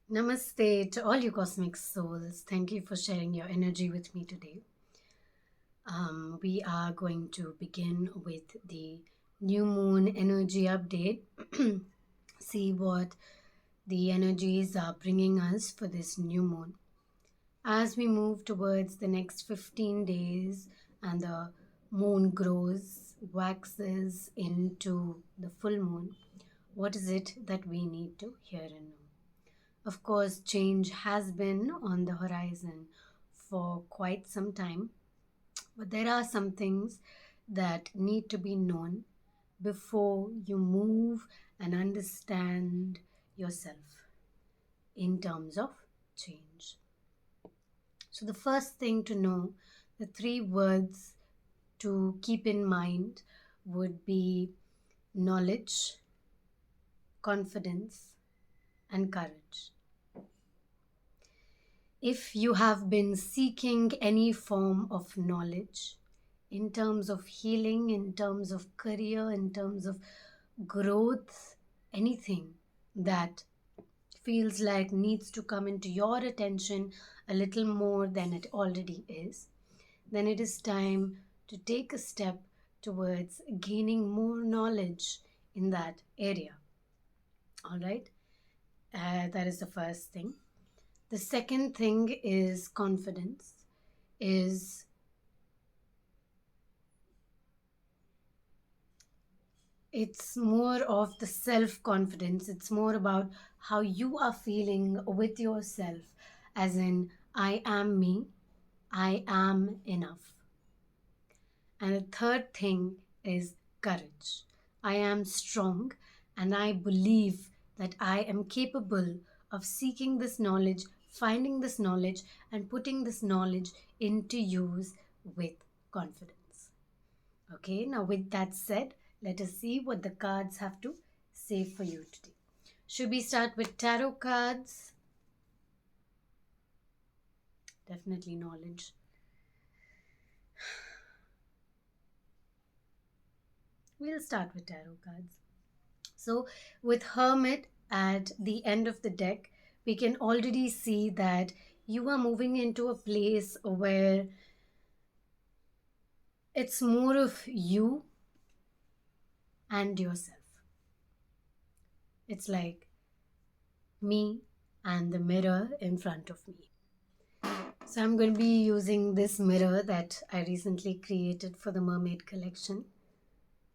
Namaste to all you cosmic souls. Thank you for sharing your energy with me today. We are going to begin with the new moon energy update. See what the energies are bringing us for this new moon. As we move towards the next 15 days and the moon grows, waxes into the full moon, what is it that we need to hear and know? Of course, change has been on the horizon for quite some time, but there are some things that need to be known before you move and understand yourself in terms of change. So, the first thing to know, the three words to keep in mind would be knowledge, confidence, and courage. If you have been seeking any form of knowledge in terms of healing, in terms of career, in terms of growth, anything that feels like needs to come into your attention a little more than it already is, then it is time to take a step towards gaining more knowledge in that area. All right, that is the first thing. The second thing is confidence. Is It's more of the self confidence. It's more about how you are feeling with yourself, as in, I am me, I am enough. And the third thing is courage. I am strong and I believe that I am capable of seeking this knowledge, finding this knowledge, and putting this knowledge into use with confidence. Okay, now with that said, let us see what the cards have to say for you today. Should we start with tarot cards? Definitely knowledge. We'll start with tarot cards. So, with Hermit at the end of the deck, we can already see that you are moving into a place where it's more of you and yourself. It's like me and the mirror in front of me. So I'm going to be using this mirror that I recently created for the mermaid collection.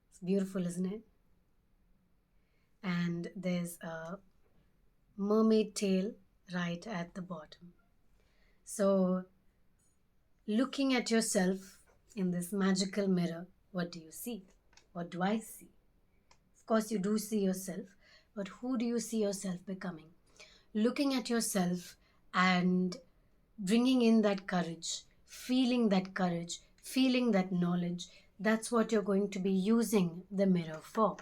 It's beautiful, isn't it? And there's a mermaid tail right at the bottom. So looking at yourself in this magical mirror, what do you see? What do I see? Of course, you do see yourself, but who do you see yourself becoming? Looking at yourself and bringing in that courage, feeling that knowledge, that's what you're going to be using the mirror for.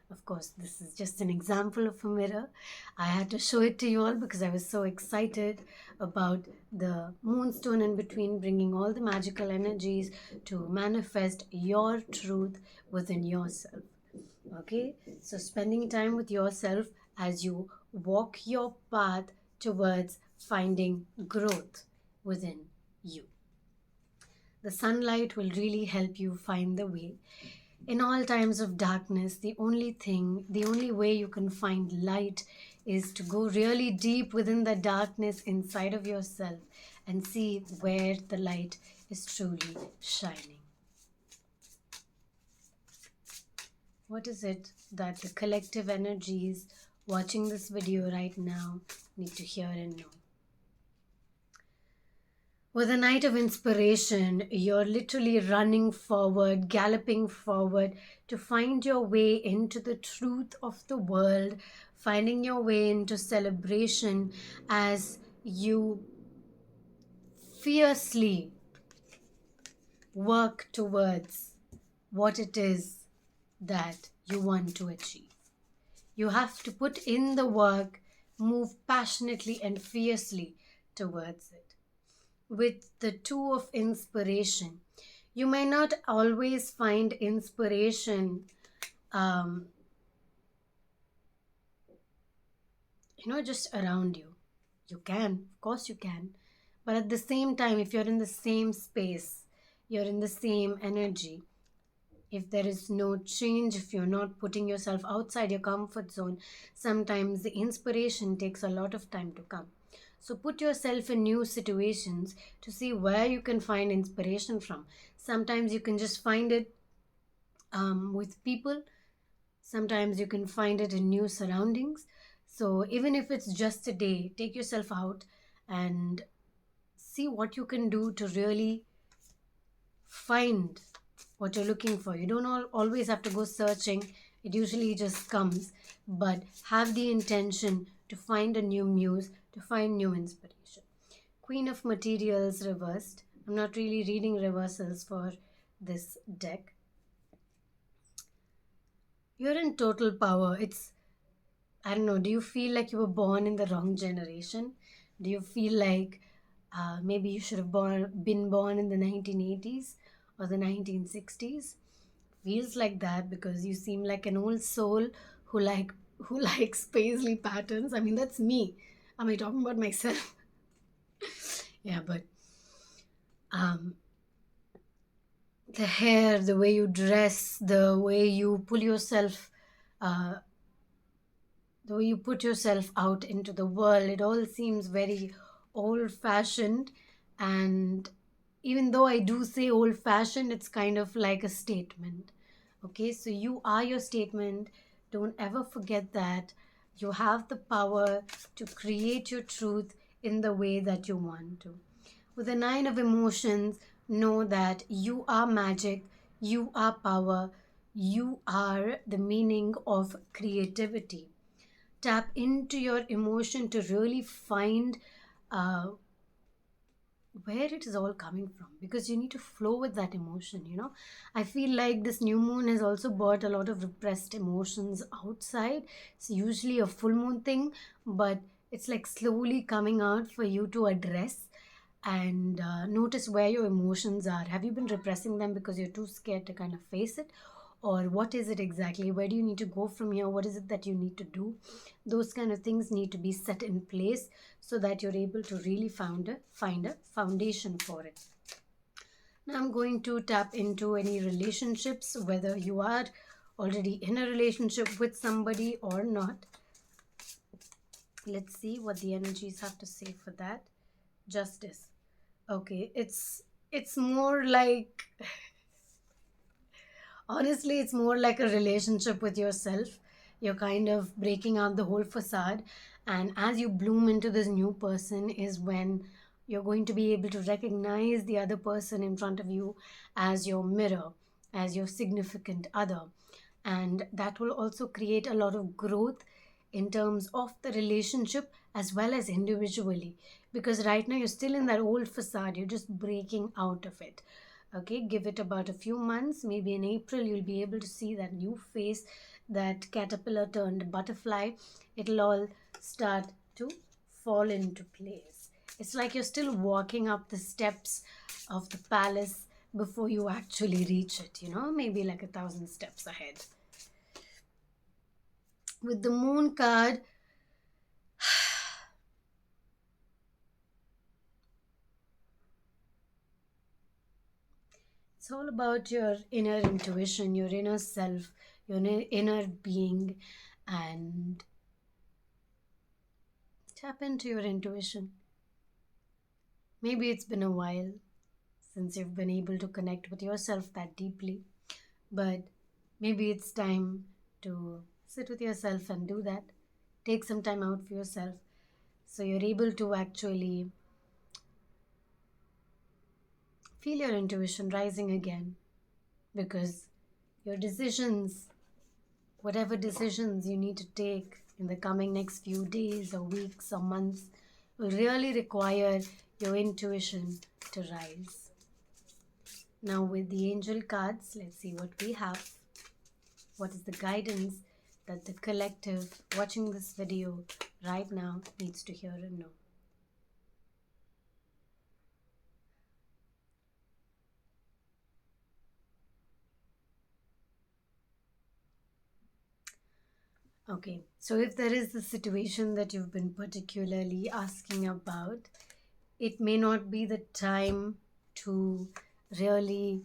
Of course, this is just an example of a mirror. I had to show it to you all because I was so excited about the moonstone in between, bringing all the magical energies to manifest your truth within yourself. Okay, so spending time with yourself as you walk your path towards finding growth within you. The sunlight will really help you find the way. In all times of darkness, the only way you can find light is to go really deep within the darkness inside of yourself and see where the light is truly shining. What is it that the collective energies watching this video right now need to hear and know? With a night of inspiration, you're literally running forward, galloping forward to find your way into the truth of the world, finding your way into celebration as you fiercely work towards what it is that you want to achieve. You have to put in the work, move passionately and fiercely towards it. With the two of inspiration, you may not always find inspiration, just around you. You can, of course, you can. But at the same time, if you're in the same space, you're in the same energy, if there is no change, if you're not putting yourself outside your comfort zone, sometimes the inspiration takes a lot of time to come. So put yourself in new situations to see where you can find inspiration from. Sometimes you can just find it with people, sometimes you can find it in new surroundings. So even if it's just a day, take yourself out and see what you can do to really find what you're looking for. You don't always have to go searching, it usually just comes. But have the intention to find a new muse, to find new inspiration. Queen of Materials reversed. I'm not really reading reversals for this deck. You're in total power. I don't know, do you feel like you were born in the wrong generation? Do you feel like maybe you should have been born in the 1980s or the 1960s? Feels like that because you seem like an old soul who like who likes paisley patterns. I mean, that's me. Am I talking about myself? Yeah, but um, the hair, the way you dress, uh, the way you put yourself out into the world, it all seems very old fashioned. And even though I do say old fashioned, it's kind of like a statement. Okay, so you are your statement. Don't ever forget that you have the power to create your truth in the way that you want to. With the nine of emotions, know that you are magic, you are power, you are the meaning of creativity. Tap into your emotion to really find uh, where it is all coming from, because you need to flow with that emotion. I feel like this new moon has also brought a lot of repressed emotions outside. It's usually a full moon thing, but it's like slowly coming out for you to address and notice where your emotions are. Have you been repressing them because you're too scared to kind of face it? Or what is it exactly? Where do you need to go from here? What is it that you need to do? Those kind of things need to be set in place so that you're able to really find a foundation for it. Now I'm going to tap into any relationships, whether you are already in a relationship with somebody or not. Let's see what the energies have to say for that. Justice. Okay, it's more like, honestly, it's more like a relationship with yourself. You're kind of breaking out the whole facade, and as you bloom into this new person is when you're going to be able to recognize the other person in front of you as your mirror, as your significant other. And that will also create a lot of growth in terms of the relationship as well as individually, because right now you're still in that old facade, you're just breaking out of it. Okay, give it about a few months, maybe in April you'll be able to see that new face, that caterpillar turned butterfly. It'll all start to fall into place. It's like you're still walking up the steps of the palace before you actually reach it, maybe like 1,000 steps ahead. With the moon card, it's all about your inner intuition, your inner self, your inner being, and tap into your intuition. Maybe it's been a while since you've been able to connect with yourself that deeply, but maybe it's time to sit with yourself and do that. Take some time out for yourself so you're able to actually feel your intuition rising again, because your decisions, whatever decisions you need to take in the coming next few days or weeks or months, will really require your intuition to rise. Now, with the angel cards, let's see what we have. What is the guidance that the collective watching this video right now needs to hear and know? Okay, so if there is the situation that you've been particularly asking about, it may not be the time to really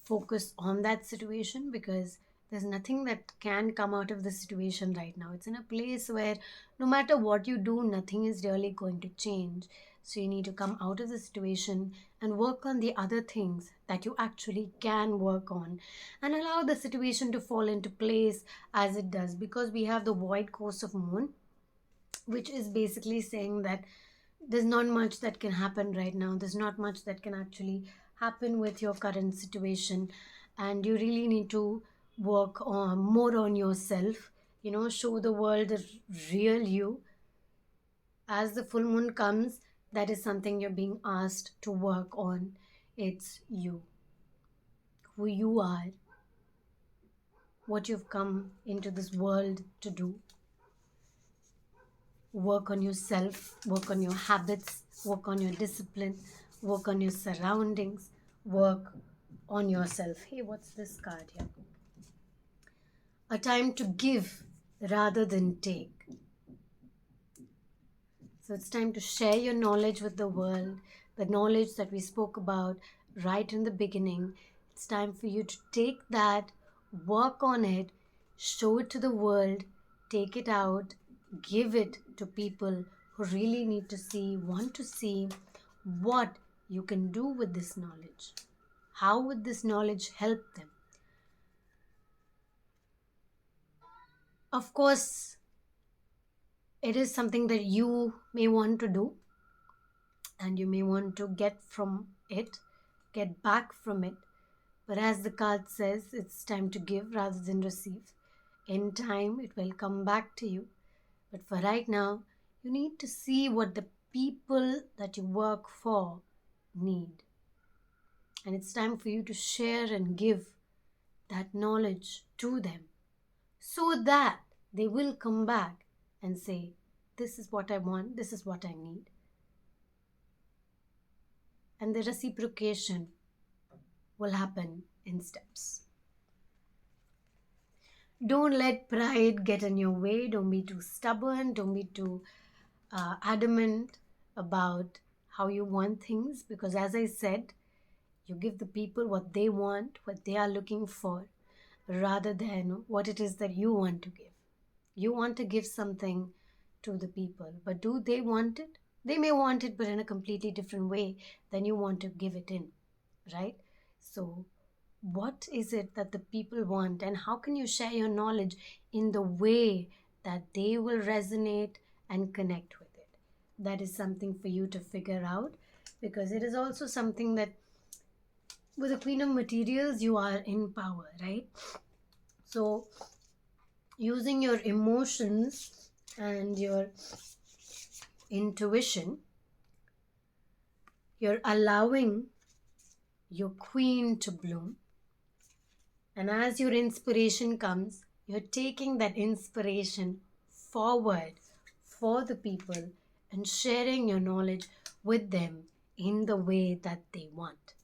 focus on that situation, because there's nothing that can come out of the situation right now. It's in a place where no matter what you do, nothing is really going to change. So you need to come out of the situation and work on the other things that you actually can work on, and allow the situation to fall into place as it does, because we have the void course of moon, which is basically saying that there's not much that can happen right now. There's not much that can actually happen with your current situation, and you really need to work on more on yourself. Show the world the real you. As the full moon comes, that is something you're being asked to work on. It's you, who you are, what you've come into this world to do. Work on yourself, work on your habits, work on your discipline, work on your surroundings, work on yourself. Hey, what's this card here? A time to give rather than take. So it's time to share your knowledge with the world, the knowledge that we spoke about right in the beginning. It's time for you to take that, work on it, show it to the world, take it out, give it to people who really need to see, want to see what you can do with this knowledge. How would this knowledge help them? Of course, it is something that you may want to do, and you may want to get from it, get back from it. But as the card says, it's time to give rather than receive. In time, it will come back to you. But for right now, you need to see what the people that you work for need. And it's time for you to share and give that knowledge to them, so that they will come back and say, this is what I want, this is what I need. And the reciprocation will happen in steps. Don't let pride get in your way. Don't be too stubborn. Don't be too adamant about how you want things, because as I said, you give the people what they want, what they are looking for, rather than what it is that you want to give. You want to give something to the people, but do they want it? They may want it, but in a completely different way than you want to give it in, right? So what is it that the people want, and how can you share your knowledge in the way that they will resonate and connect with it? That is something for you to figure out, because it is also something that with the Queen of Materials, you are in power, right? So using your emotions and your intuition, you're allowing your queen to bloom. And as your inspiration comes, you're taking that inspiration forward for the people and sharing your knowledge with them in the way that they want.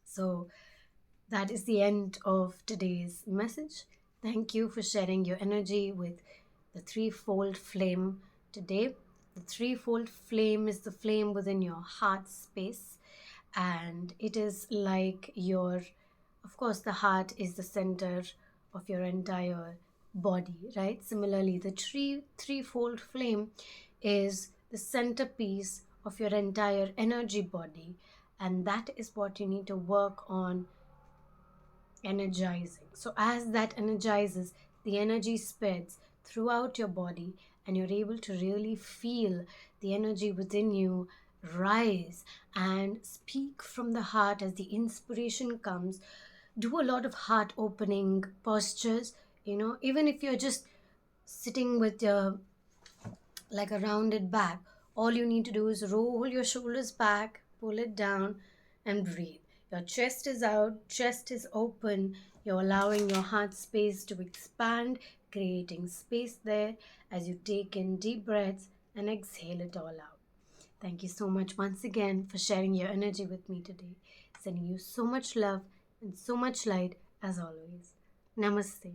So that is the end of today's message. Thank you for sharing your energy with the threefold flame today. The threefold flame is the flame within your heart space, and it is like your, of course, the heart is the center of your entire body, right? Similarly, the threefold flame is the centerpiece of your entire energy body, and that is what you need to work on energizing. So as that energizes, the energy spreads throughout your body, and you're able to really feel the energy within you rise and speak from the heart as the inspiration comes. Do a lot of heart opening postures, even if you're just sitting with your like a rounded back. All you need to do is roll your shoulders back, pull it down, and breathe. Your chest is out, chest is open. You're allowing your heart space to expand, creating space there as you take in deep breaths and exhale it all out. Thank you so much once again for sharing your energy with me today. Sending you so much love and so much light as always. Namaste.